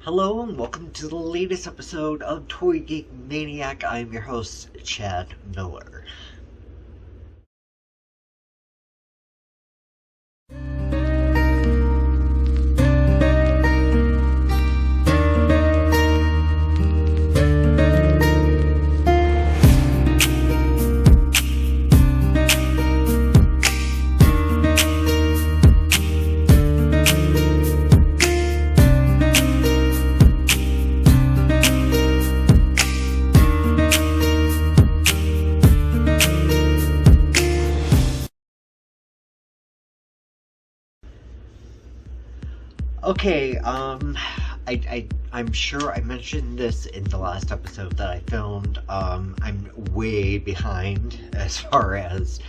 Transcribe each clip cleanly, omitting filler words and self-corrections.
Hello and welcome to the latest episode of Toy Geek Maniac. I'm your host, Chad Miller. Okay, I'm sure I mentioned this in the last episode that I filmed. I'm way behind as far as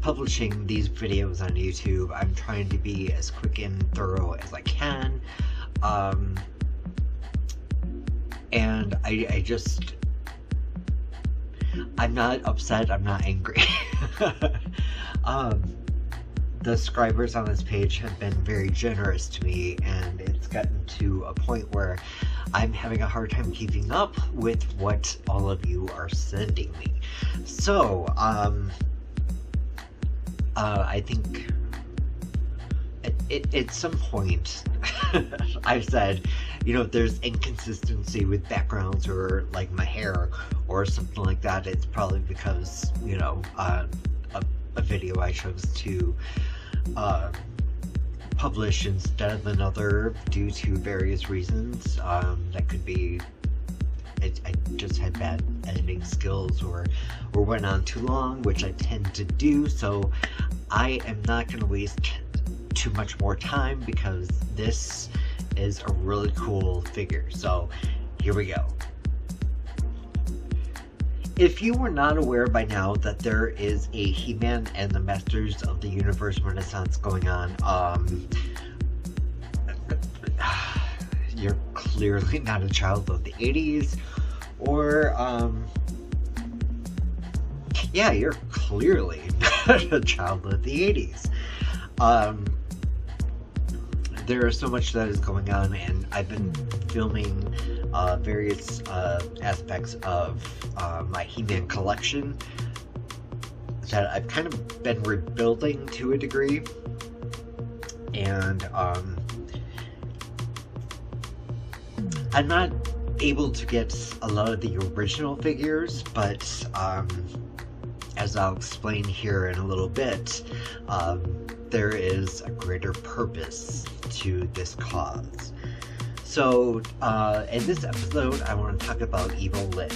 publishing these videos on YouTube. I'm trying to be as quick and thorough as I can. And I'm not upset, I'm not angry. The subscribers on this page have been very generous to me, and it's gotten to a point where I'm having a hard time keeping up with what all of you are sending me. So, I think at some point I've said, you know, if there's inconsistency with backgrounds or like my hair or something like that, it's probably because, you know, a video I chose to publish instead of another due to various reasons. That could be I just had bad editing skills or went on too long, which I tend to do, so I am not going to waste too much more time because this is a really cool figure. So here we go. If you were not aware by now that there is a He-Man and the Masters of the Universe Renaissance going on, you're clearly not a child of the 80s, or, yeah, you're clearly not a child of the 80s. There is so much that is going on, and I've been filming various aspects of my He-Man collection that I've kind of been rebuilding to a degree, and I'm not able to get a lot of the original figures, but as I'll explain here in a little bit, there is a greater purpose to this cause. So, in this episode, I want to talk about Evil-Lyn.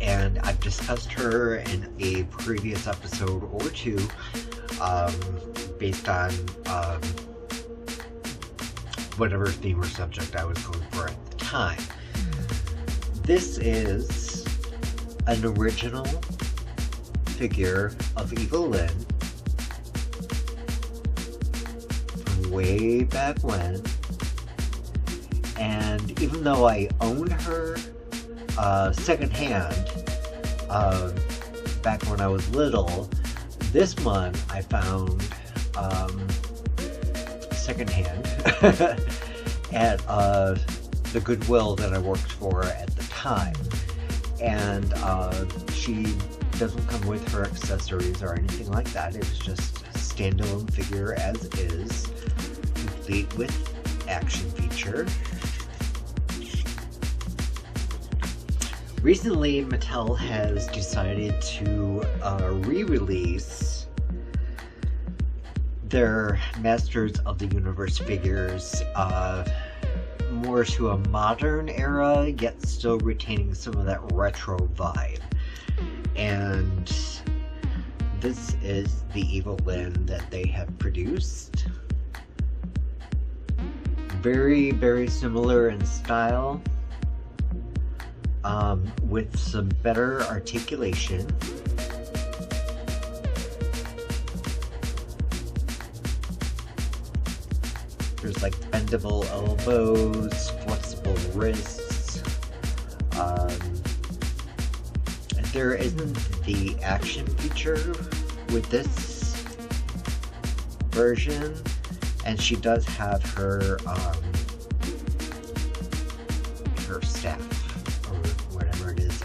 And I've discussed her in a previous episode or two, based on whatever theme or subject I was going for at the time. This is an original figure of Evil-Lyn from way back when. And even though I own her secondhand back when I was little, this one I found secondhand at the Goodwill that I worked for at the time. And she doesn't come with her accessories or anything like that. It was just a standalone figure as is, complete with action feature. Recently, Mattel has decided to re-release their Masters of the Universe figures more to a modern era, yet still retaining some of that retro vibe. And this is the Evil-Lyn that they have produced. Very, very similar in style. With some better articulation. There's like bendable elbows, flexible wrists. There isn't the action feature with this version. And she does have her staff, or whatever it is.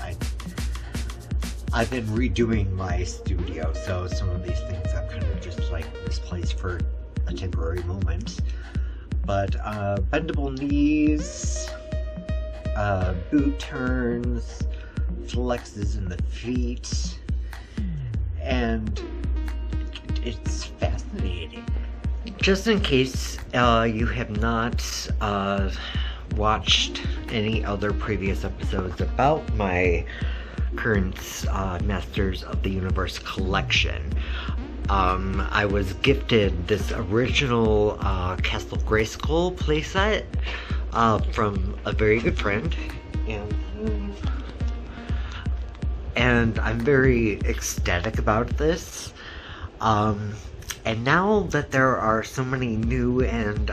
I've been redoing my studio, so some of these things I've kind of just like misplaced for a temporary moment. But bendable knees, boot turns, flexes in the feet, and it's fascinating. Just in case you have not watched any other previous episodes about my current Masters of the Universe collection, I was gifted this original Castle Grayskull playset from a very good friend, and I'm very ecstatic about this. And now that there are so many new and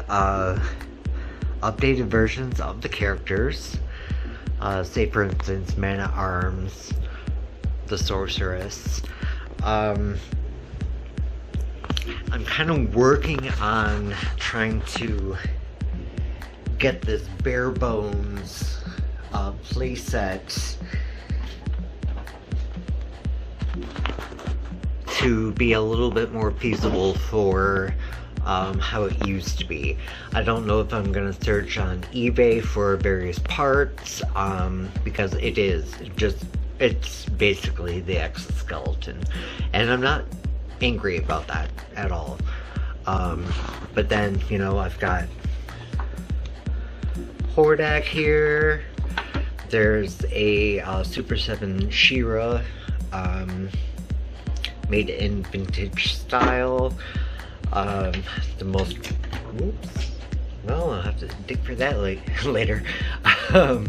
updated versions of the characters, say for instance Man-at-Arms, the Sorceress, I'm kind of working on trying to get this bare bones playset to be a little bit more feasible for how it used to be. I don't know if I'm gonna search on eBay for various parts, because it's basically the exoskeleton, and I'm not angry about that at all. But then, you know, I've got Hordak here. There's a Super 7 She-Ra, made in vintage style. The most, oops, well, I'll have to dig for that later. The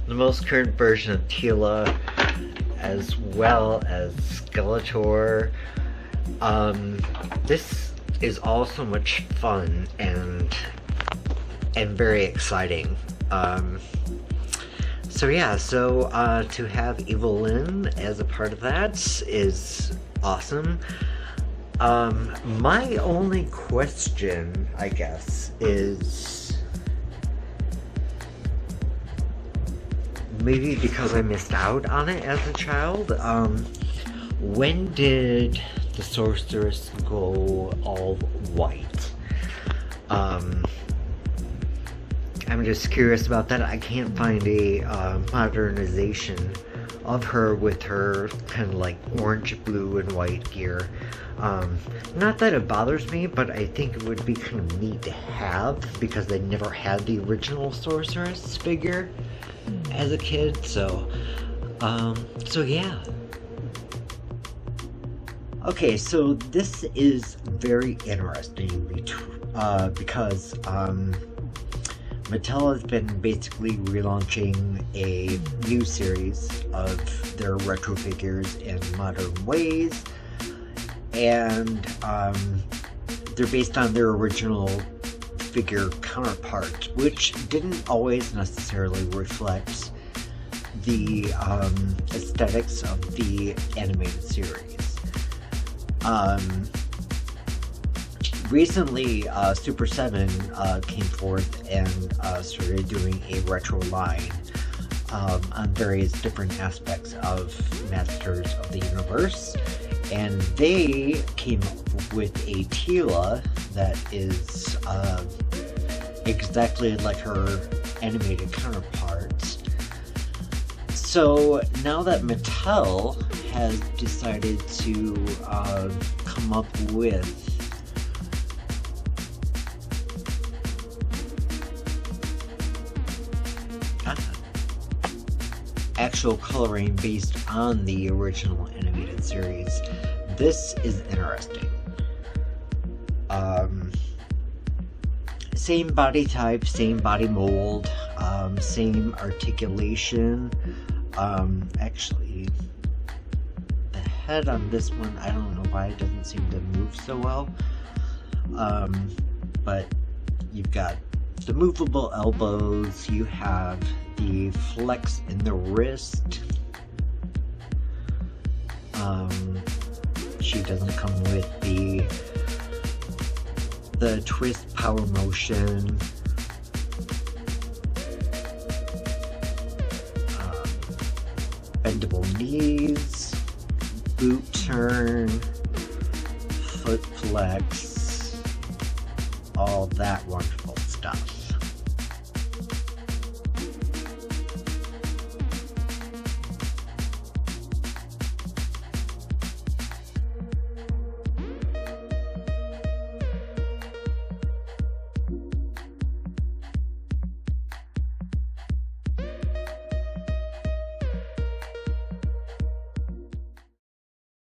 most current version of Teela, as well as Skeletor. This is all so much fun and very exciting. So yeah, to have Evil-Lyn as a part of that is awesome. My only question, I guess, is maybe because I missed out on it as a child, when did the Sorceress go all white? I'm just curious about that. I can't find a modernization of her with her kind of like orange, blue, and white gear. Not that it bothers me, but I think it would be kind of neat to have, because I never had the original Sorceress figure as a kid, so yeah. Okay, so this is very interesting because Mattel has been basically relaunching a new series of their retro figures in modern ways, and they're based on their original figure counterpart, which didn't always necessarily reflect the aesthetics of the animated series. Recently, Super 7 came forth and started doing a retro line on various different aspects of Masters of the Universe, and they came up with a Teela that is exactly like her animated counterpart. So now that Mattel has decided to come up with actual coloring based on the original animated series, this is interesting. Same body type, same body mold, same articulation. Actually, the head on this one, I don't know why it doesn't seem to move so well. But you've got the movable elbows, you have the flex in the wrist. She doesn't come with the the twist, power motion, bendable knees, boot turn, foot flex, all that wonderful stuff.